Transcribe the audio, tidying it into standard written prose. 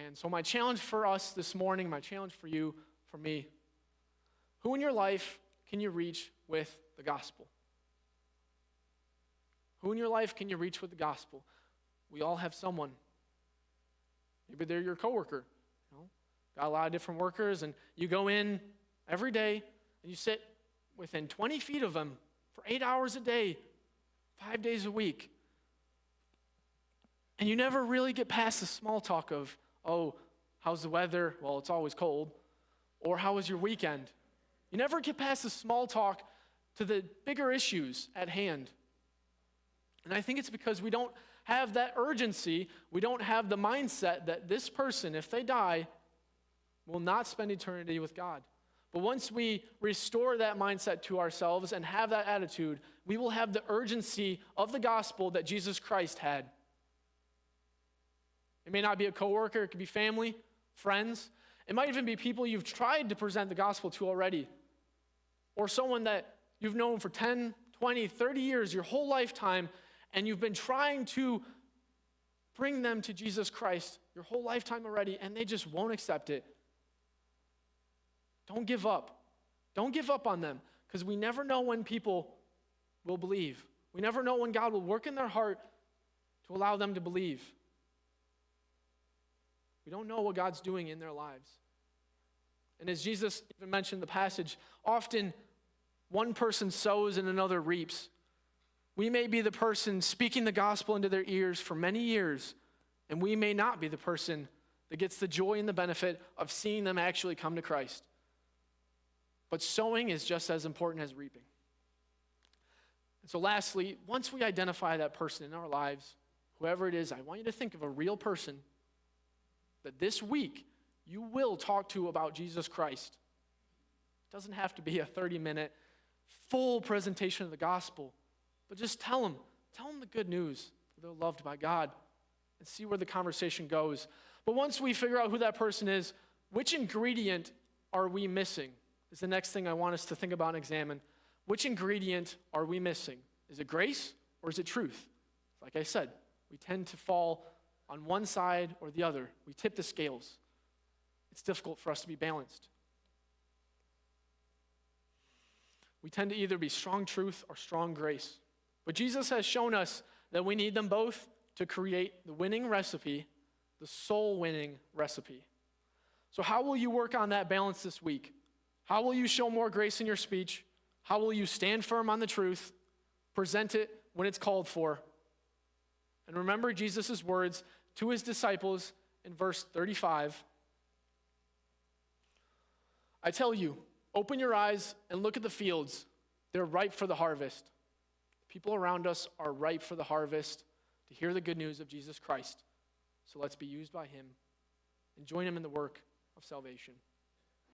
And so my challenge for us this morning, my challenge for you, for me, who in your life can you reach with the gospel? Who in your life can you reach with the gospel? We all have someone. Maybe they're your coworker. Got a lot of different workers, and you go in every day, and you sit within 20 feet of them for 8 hours a day, 5 days a week. And you never really get past the small talk of, oh, how's the weather? Well, it's always cold. Or how was your weekend? You never get past the small talk to the bigger issues at hand. And I think it's because we don't have that urgency. We don't have the mindset that this person, if they die, will not spend eternity with God. But once we restore that mindset to ourselves and have that attitude, we will have the urgency of the gospel that Jesus Christ had. It may not be a coworker, it could be family, friends. It might even be people you've tried to present the gospel to already. Or someone that you've known for 10, 20, 30 years, your whole lifetime, and you've been trying to bring them to Jesus Christ your whole lifetime already, and they just won't accept it. Don't give up. Don't give up on them, because we never know when people will believe. We never know when God will work in their heart to allow them to believe. We don't know what God's doing in their lives. And as Jesus even mentioned in the passage, often one person sows and another reaps. We may be the person speaking the gospel into their ears for many years, and we may not be the person that gets the joy and the benefit of seeing them actually come to Christ. But sowing is just as important as reaping. And so lastly, once we identify that person in our lives, whoever it is, I want you to think of a real person that this week you will talk to about Jesus Christ. It doesn't have to be a 30-minute full presentation of the gospel, but just tell them the good news. They're loved by God, and see where the conversation goes. But once we figure out who that person is, which ingredient are we missing? Is the next thing I want us to think about and examine. Which ingredient are we missing? Is it grace or is it truth? Like I said, we tend to fall on one side or the other. We tip the scales. It's difficult for us to be balanced. We tend to either be strong truth or strong grace. But Jesus has shown us that we need them both to create the winning recipe, the soul-winning recipe. So how will you work on that balance this week? How will you show more grace in your speech? How will you stand firm on the truth, present it when it's called for? And remember Jesus' words to his disciples in verse 35. I tell you, open your eyes and look at the fields. They're ripe for the harvest. People around us are ripe for the harvest to hear the good news of Jesus Christ. So let's be used by him and join him in the work of salvation.